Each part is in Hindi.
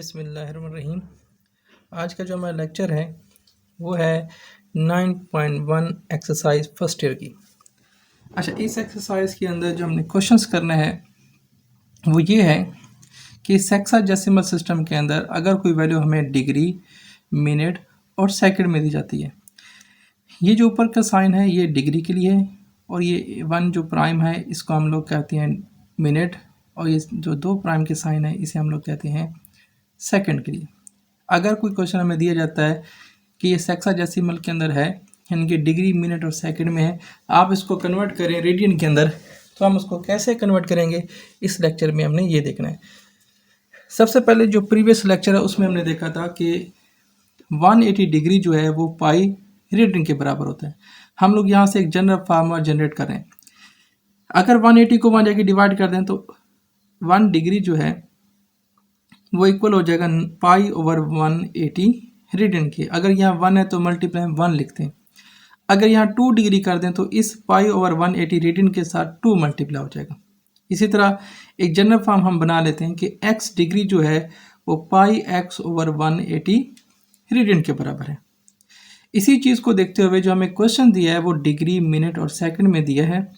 बिस्मिल्लाहिर्रहमानिर्रहीम। आज का जो हमारा लेक्चर है वो है 9.1 एक्सरसाइज फर्स्ट ईयर की। अच्छा, इस एक्सरसाइज के अंदर जो हमने क्वेश्चंस करना है वो ये है कि सेक्साडेसिमल सिस्टम के अंदर अगर कोई वैल्यू हमें डिग्री, मिनट और सेकंड में दी जाती है। ये जो ऊपर का साइन है ये डिग्री के लिए है और ये 1 जो प्राइम है इसको हम लोग कहते हैं मिनट, और ये जो 2 प्राइम के साइन है इसे हम लोग कहते हैं सेकंड के लिए। अगर कोई क्वेश्चन हमें दिया जाता है कि ये सेक्साडेसिमल के अंदर है, यानी कि डिग्री, मिनट और सेकंड में है, आप इसको कन्वर्ट करें रेडियन के अंदर, तो हम उसको कैसे कन्वर्ट करेंगे इस लेक्चर में हमने ये देखना है। सबसे पहले जो प्रीवियस लेक्चर है उसमें हमने देखा था कि 180 डिग्री जो है वो पाई रेडियन के बराबर होता है। हम लोग यहाँ से एक जनरल फार्मूला जनरेट कर रहे हैं। अगर 180 को वहाँ जाके डिवाइड कर दें तो 1 डिग्री जो है वो इक्वल हो जाएगा पाई ओवर 180 रेडियन के। अगर यहाँ 1 है तो मल्टीप्लाई 1 लिखते हैं। अगर यहाँ 2 डिग्री कर दें तो इस पाई ओवर 180 रेडियन के साथ 2 मल्टीप्लाई हो जाएगा। इसी तरह एक जनरल फॉर्म हम बना लेते हैं कि x डिग्री जो है वो पाई x ओवर 180 रेडियन के बराबर है। इसी चीज़ को देखते हुए जो हमें क्वेश्चन दिया है वो डिग्री, मिनट और सेकंड में दिया है।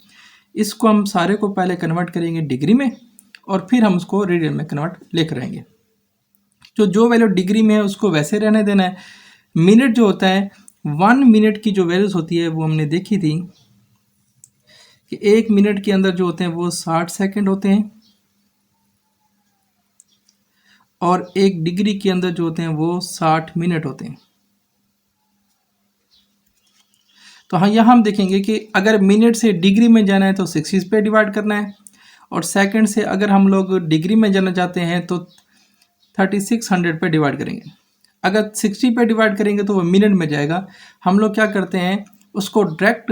इसको हम सारे को पहले कन्वर्ट करेंगे डिग्री में और फिर हम उसको रेडियन में कन्वर्ट लेकर आएंगे। जो वैल्यू डिग्री में है उसको वैसे रहने देना है। मिनट जो होता है 1 मिनट की जो वैल्यूज होती है वो हमने देखी थी कि 1 मिनट के अंदर जो होते हैं वो 60 सेकंड होते हैं और 1 डिग्री के अंदर जो होते हैं वो 60 मिनट होते हैं। तो हाँ, यहाँ हम देखेंगे कि अगर मिनट से डिग्री में जाना है तो 60 पे डिवाइड करना है और सेकंड से अगर हम लोग डिग्री में जाना चाहते हैं तो 3600 पे डिवाइड करेंगे। अगर 60 पे डिवाइड करेंगे तो वो मिनट में जाएगा। हम लोग क्या करते हैं उसको डायरेक्ट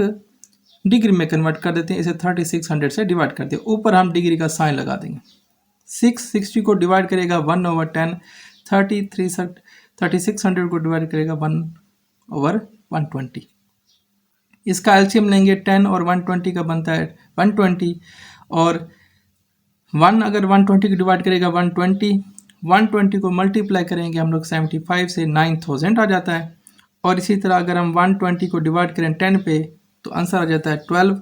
डिग्री में कन्वर्ट कर देते हैं। इसे 3600 से डिवाइड कर दिया, ऊपर हम डिग्री का साइन लगा देंगे। 660 को डिवाइड करेगा 1/10, 3600 को डिवाइड करेगा 1/120। इसका एलसीएम लेंगे 10 और 120 का बनता है 120, और 1 अगर 120 को डिवाइड करेगा 120 को मल्टीप्लाई करेंगे हम लोग 75 से 9000 आ जाता है। और इसी तरह अगर हम 120 को डिवाइड करें 10 पे तो आंसर आ जाता है 12,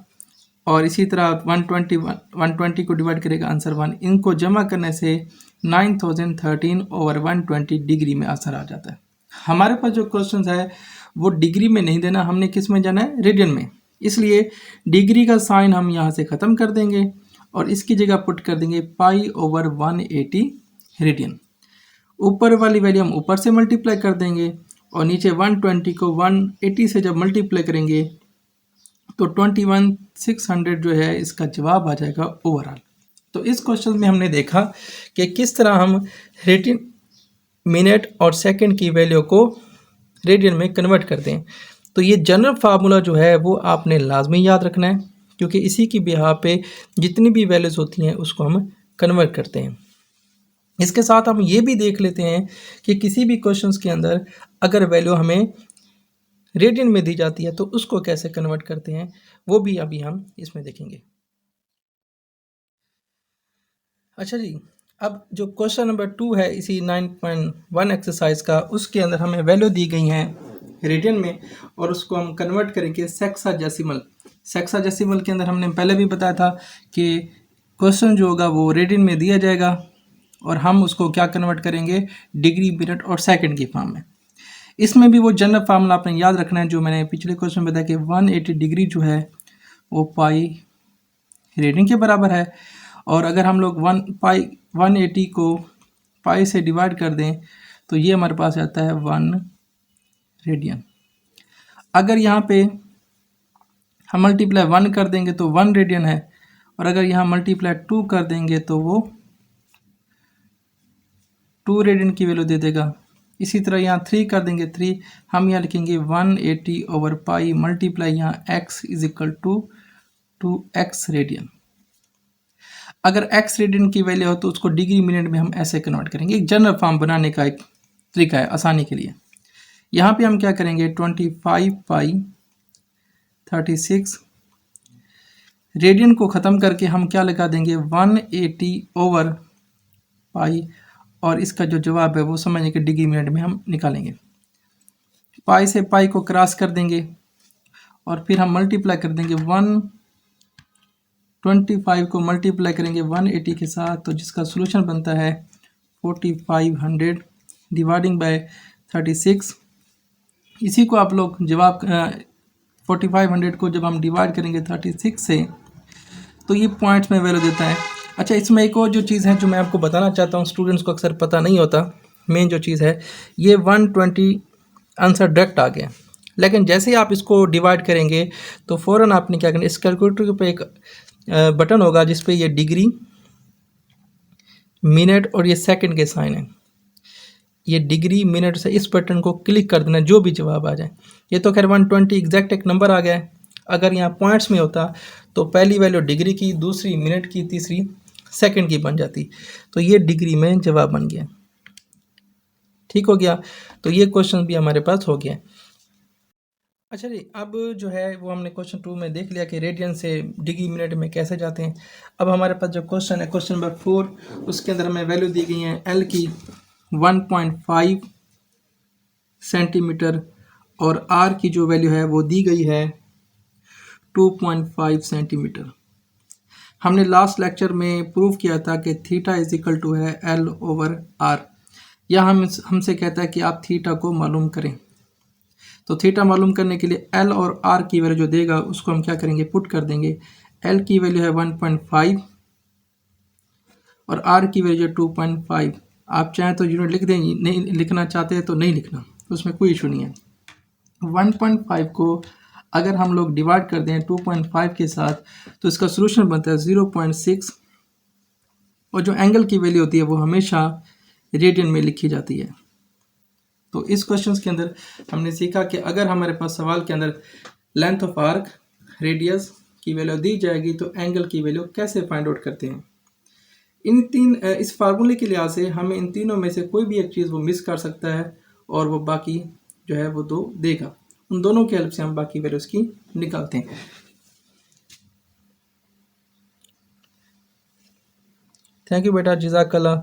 और इसी तरह 120 को डिवाइड करेगा आंसर 1। इनको जमा करने से 9013 ओवर 120 डिग्री में आंसर आ जाता है। हमारे पास जो क्वेश्चन है वो डिग्री में नहीं देना, हमने किस में जाना है, रेडियन में। इसलिए डिग्री का साइन हम यहाँ से ख़त्म कर देंगे और इसकी जगह पुट कर देंगे पाई ओवर 180 रेडियन। ऊपर वाली वैल्यू हम ऊपर से मल्टीप्लाई कर देंगे और नीचे 120 को 180 से जब मल्टीप्लाई करेंगे तो 21600 जो है इसका जवाब आ जाएगा ओवरऑल। तो इस क्वेश्चन में हमने देखा कि किस तरह हम रेडियन, मिनट और सेकंड की वैल्यू को रेडियन में कन्वर्ट करते हैं। तो ये जनरल फार्मूला जो है वो आपने लाजमी याद रखना है, क्योंकि इसी की बिहार पे जितनी भी वैल्यूज़ होती हैं उसको हम कन्वर्ट करते हैं। इसके साथ हम ये भी देख लेते हैं कि किसी भी क्वेश्चंस के अंदर अगर वैल्यू हमें रेडियन में दी जाती है तो उसको कैसे कन्वर्ट करते हैं, वो भी अभी हम इसमें देखेंगे। अच्छा जी, अब जो क्वेश्चन नंबर 2 है इसी 9.1 एक्सरसाइज का, उसके अंदर हमें वैल्यू दी गई हैं रेडियन में और उसको हम कन्वर्ट करेंगे सेक्साडेसिमल। सेक्साडेसिमल के अंदर हमने पहले भी बताया था कि क्वेश्चन जो होगा वो रेडियन में दिया जाएगा और हम उसको क्या कन्वर्ट करेंगे, डिग्री, मिनट और सेकंड की फॉर्म में। इसमें भी वो जनरल फार्मूला आपने याद रखना है जो मैंने पिछले क्वेश्चन में बताया कि 180 डिग्री जो है वो पाई रेडियन के बराबर है। और अगर हम लोग 180 को पाई से डिवाइड कर दें तो ये हमारे पास आता है 1 रेडियन। अगर यहाँ पे हम मल्टीप्लाई 1 कर देंगे तो 1 रेडियन है, और अगर यहाँ मल्टीप्लाई 2 कर देंगे तो वो 2 रेडियन की वैल्यू दे देगा। इसी तरह यहाँ 3 कर देंगे 3, हम यहाँ लिखेंगे 180 ओवर पाई मल्टीप्लाई यहाँ x is equal to 2x radian. अगर x रेडियन की वैल्यू हो तो उसको डिग्री, मिनट में हम ऐसे कन्वर्ट करेंगे। एक जनरल फॉर्म बनाने का एक तरीका है आसानी के लिए। यहाँ पे हम क्या करेंगे, 25 पाई 36 रेडियन को ख़त्म करके हम क्या लगा देंगे 180 ओवर पाई और इसका जो जवाब है वो समझने के डिग्री मिनट में हम निकालेंगे। पाई से पाई को क्रॉस कर देंगे और फिर हम मल्टीप्लाई कर देंगे 125 को मल्टीप्लाई करेंगे 180 के साथ, तो जिसका सोल्यूशन बनता है 4500 डिवाइडिंग बाय 36। इसी को आप लोग जवाब 4500 को जब हम डिवाइड करेंगे 36 से तो ये पॉइंट्स में वैल्यू देता है। अच्छा, इसमें एक और जो चीज़ है जो मैं आपको बताना चाहता हूँ, स्टूडेंट्स को अक्सर पता नहीं होता, मेन जो चीज़ है ये 120 आंसर डायरेक्ट आ गया, लेकिन जैसे ही आप इसको डिवाइड करेंगे तो फ़ौरन आपने क्या करना, इस कैलकुलेटर पे एक बटन होगा जिस पे ये डिग्री, मिनट और ये सेकंड के साइन है, ये डिग्री मिनट से इस बटन को क्लिक कर देना, जो भी जवाब आ जाए। ये तो खैर 120 एग्जैक्ट एक नंबर आ गया है। अगर यहाँ पॉइंट्स में होता तो पहली वैल्यू डिग्री की, दूसरी मिनट की, तीसरी सेकंड की बन जाती, तो ये डिग्री में जवाब बन गया। ठीक हो गया, तो ये क्वेश्चन भी हमारे पास हो गया। अच्छा जी, अब जो है वो हमने क्वेश्चन 2 में देख लिया कि रेडियन से डिग्री मिनट में कैसे जाते हैं। अब हमारे पास जो क्वेश्चन है, क्वेश्चन नंबर 4, उसके अंदर हमें वैल्यू दी गई है एल की 1.5 सेंटीमीटर और आर की जो वैल्यू है वो दी गई है 2.5 सेंटीमीटर। हमने लास्ट लेक्चर में प्रूव किया था कि थीटा इज इक्वल टू है एल ओवर आर। या हमसे कहता है कि आप थीटा को मालूम करें, तो थीटा मालूम करने के लिए एल और आर की वैल्यू जो देगा उसको हम क्या करेंगे, पुट कर देंगे। एल की वैल्यू है 1.5 और आर की वैल्यू है 2.5। आप चाहें तो यूनिट लिख दें, नहीं लिखना चाहते हैं तो नहीं लिखना, उसमें कोई इशू नहीं है। 1.5 को अगर हम लोग डिवाइड कर दें 2.5 के साथ तो इसका सोल्यूशन बनता है 0.6 और जो एंगल की वैल्यू होती है वो हमेशा रेडियन में लिखी जाती है। तो इस क्वेश्चन के अंदर हमने सीखा कि अगर हमारे पास सवाल के अंदर लेंथ ऑफ आर्क, रेडियस की वैल्यू दी जाएगी तो एंगल की वैल्यू कैसे फाइंड आउट करते हैं। इस फार्मूले के लिहाज से हमें इन तीनों में से कोई भी एक चीज़ वो मिस कर सकता है और वो बाकी जो है वो दो देगा। उन दोनों की हेल्प से हम बाकी वैल्यूज़ की निकालते हैं। थैंक यू बेटा, जज़ाकल्लाह।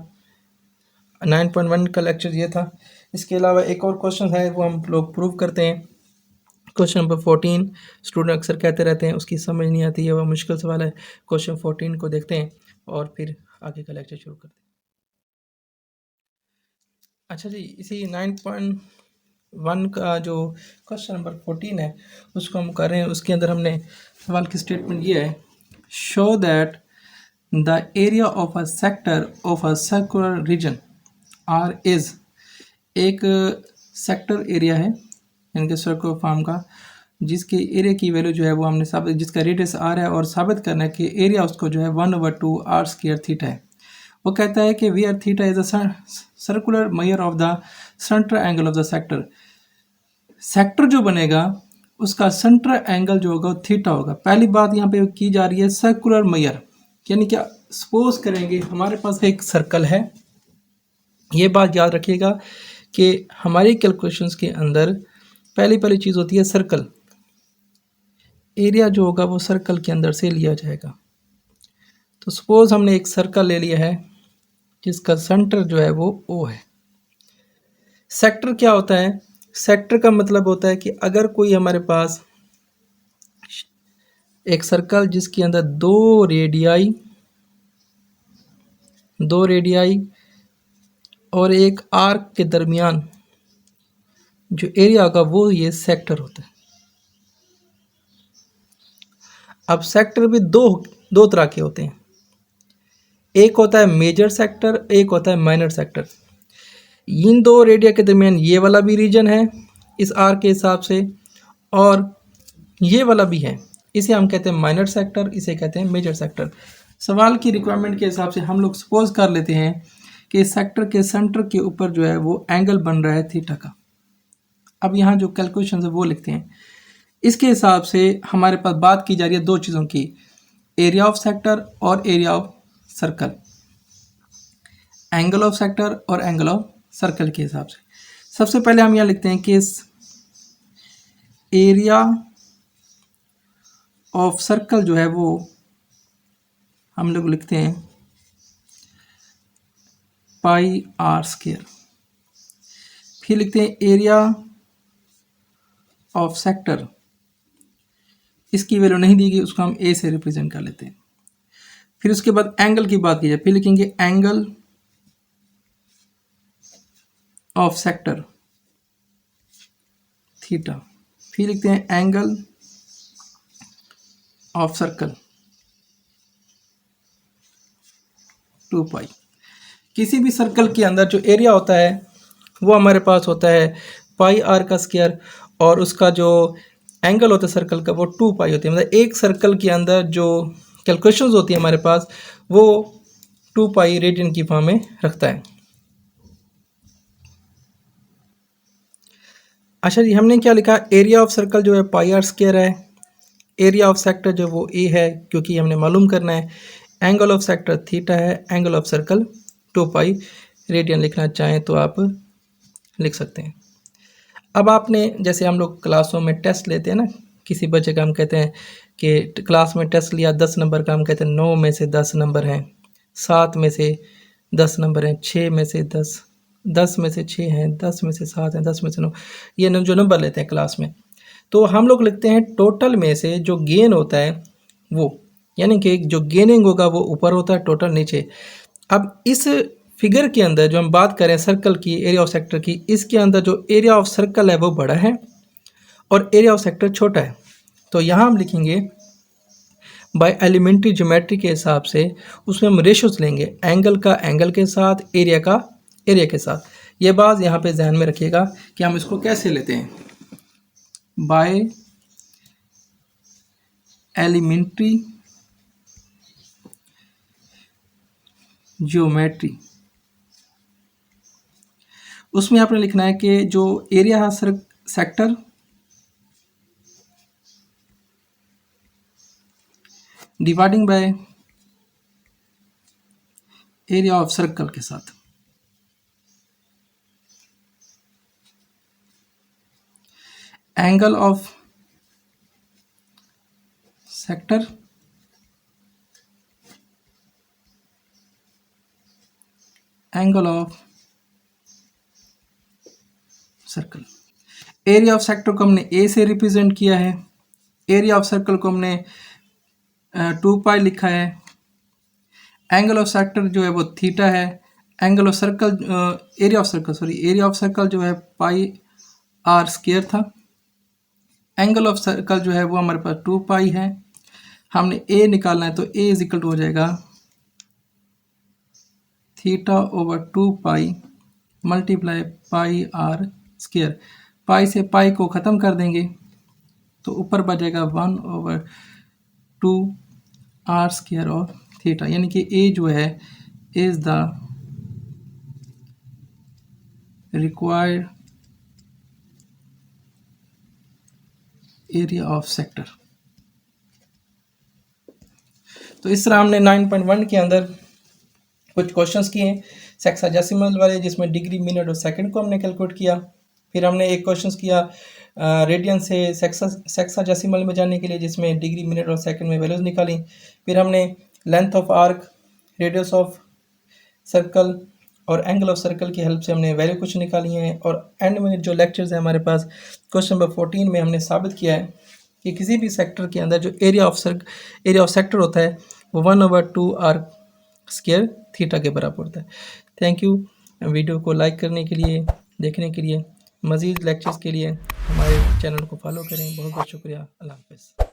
9.1 का लेक्चर ये था। इसके अलावा एक और क्वेश्चन है वो हम लोग प्रूव करते हैं। क्वेश्चन नंबर 14 स्टूडेंट अक्सर कहते रहते हैं उसकी समझ नहीं आती है, वह मुश्किल सवाल है। क्वेश्चन 14 को देखते हैं और फिर आगे का लेक्चर शुरू करते हैं। अच्छा जी, इसी 9.1 का जो क्वेश्चन नंबर 14 है उसको हम कर रहे हैं। उसके अंदर हमने सवाल की स्टेटमेंट ये है, show that the area of a sector of a circular region are is, एक सेक्टर एरिया है यानी कि सर्कुलर फॉर्म का, जिसके एरिया की वैल्यू जो है वो हमने साबित, जिसका रेडियस आर है और साबित करना है कि एरिया उसको जो है 1/2 आर स्क्वायर थीटा है। वो कहता है कि we are theta is a circular measure of the centre angle of the sector. Sector जो बनेगा उसका सेंटर एंगल जो होगा वो थीटा होगा। पहली बात यहाँ पे की जा रही है सर्कुलर मेजर, यानी क्या, सपोज करेंगे हमारे पास एक सर्कल है। ये बात याद रखिएगा कि हमारी कैलकुलेशंस के अंदर पहली चीज़ होती है सर्कल। एरिया जो होगा वो सर्कल के अंदर से लिया जाएगा। तो सपोज हमने एक सर्कल ले लिया है जिसका सेंटर जो है वो ओ है। सेक्टर क्या होता है? सेक्टर का मतलब होता है कि अगर कोई हमारे पास एक सर्कल जिसके अंदर दो रेडियाई और एक आर्क के दरमियान जो एरिया होगा वो ये सेक्टर होता है। अब सेक्टर भी दो तरह के होते हैं, एक होता है मेजर सेक्टर, एक होता है माइनर सेक्टर। इन दो रेडिया के दरमियान ये वाला भी रीजन है इस आर के हिसाब से और ये वाला भी है, इसे हम कहते हैं माइनर सेक्टर, इसे कहते हैं मेजर सेक्टर। सवाल की रिक्वायरमेंट के हिसाब से हम लोग सपोज कर लेते हैं कि इस सेक्टर के सेंटर के ऊपर जो है वो एंगल बन रहा है थीटा का। अब यहाँ जो कैलकुलेशन है वो लिखते हैं। इसके हिसाब से हमारे पास बात की जा रही है दो चीज़ों की, एरिया ऑफ सेक्टर और area of circle, angle of sector और एंगल ऑफ सर्कल के हिसाब से। सबसे पहले हम यहाँ लिखते हैं कि इस एरिया ऑफ सर्कल जो है वो हम लोग लिखते हैं पाई आर स्क्वायर। फिर लिखते हैं एरिया ऑफ सेक्टर, इसकी वैल्यू नहीं दी गई, उसको हम ए से रिप्रेजेंट कर लेते हैं। फिर उसके बाद एंगल की बात की जाए, फिर लिखेंगे एंगल ऑफ सेक्टर थीटा। फिर लिखते हैं एंगल ऑफ सर्कल 2 पाई। किसी भी सर्कल के अंदर जो एरिया होता है वो हमारे पास होता है पाई आर का स्क्वायर, और उसका जो एंगल होता है सर्कल का वो 2 पाई होती है। मतलब एक सर्कल के अंदर जो कैलकुलेशंस होती है हमारे पास वो 2 पाई रेडियन की फॉर्म में रखता है। अच्छा जी, हमने क्या लिखा, एरिया ऑफ सर्कल जो है पाई आर स्क्वायर है, एरिया ऑफ सेक्टर जो वो ए है क्योंकि हमने मालूम करना है, एंगल ऑफ सेक्टर थीटा है, angle of circle 2 pi radian लिखना चाहें तो आप लिख सकते हैं। अब आपने जैसे हम लोग क्लासों में टेस्ट लेते हैं ना, किसी बच्चे का हम कहते हैं कि क्लास में टेस्ट लिया 10 नंबर का, हम कहते हैं 9 में से 10 नंबर हैं, 7 में से 10 नंबर हैं, 6 में से 10, 10 में से 6 हैं, 10 में से 7 हैं, 10 में से 9, ये जो नंबर लेते हैं क्लास में, तो हम लोग लिखते हैं टोटल में से जो गेन होता है वो, यानी कि जो गेनिंग होगा वो ऊपर होता है, टोटल नीचे। अब इस फिगर के अंदर जो हम बात करें सर्कल की, एरिया ऑफ सेक्टर की, इसके अंदर जो एरिया ऑफ सर्कल है वो बड़ा है और एरिया ऑफ सेक्टर छोटा है। तो यहाँ हम लिखेंगे बाय एलिमेंट्री ज्योमेट्री के हिसाब से, उसमें हम रेशोज लेंगे, एंगल का एंगल के साथ, एरिया का एरिया के साथ। ये बात यहाँ पे ध्यान में रखिएगा कि हम इसको कैसे लेते हैं, बाय एलिमेंट्री ज्योमेट्री। उसमें आपने लिखना है कि जो एरिया है sector dividing by area of circle के साथ, angle of sector angle of circle. Area of sector को हमने ए से रिप्रेजेंट किया है, एरिया ऑफ सर्कल को हमने 2 पाई लिखा है, एंगल ऑफ सेक्टर जो है वो थीटा है, angle of circle area of circle जो है पाई आर स्क्वायर था, एंगल ऑफ सर्कल जो है वो हमारे पास 2 पाई है। हमने ए निकालना है तो ए इज इक्वल टू हो जाएगा theta over 2 pi multiply pi R square. Pi से पाई को ख़त्म कर देंगे तो ऊपर बचेगा 1 ओवर 2 आर स्क्वायर और थीटा, यानी कि ए जो है is the required area of sector. तो इस तरह हमने 9.1 के अंदर कुछ क्वेश्चंस किए हैं सेक्साडेसिमल वाले, जिसमें डिग्री, मिनट और सेकंड को हमने कैलकुलेट किया। फिर हमने एक क्वेश्चंस किया रेडियन से सेक्साडेसिमल में जाने के लिए, जिसमें डिग्री, मिनट और सेकंड में वैल्यूज निकाली। फिर हमने length of arc, radius of circle और एंगल ऑफ सर्कल की हेल्प से हमने वैल्यू कुछ निकाली हैं। और एंड में जो लेक्चर्स हैं हमारे पास, क्वेश्चन नंबर 14 में हमने साबित किया है कि किसी भी सेक्टर के अंदर जो एरिया ऑफ सेक्टर होता है वो 1/2 आर स्क्वायर थीटा के बराबर होता है। Thank you. वीडियो को लाइक करने के लिए, देखने के लिए, मज़ीद लेक्चर्स के लिए हमारे चैनल को फॉलो करें। बहुत बहुत शुक्रिया। अल्लाह हाफ़िज़।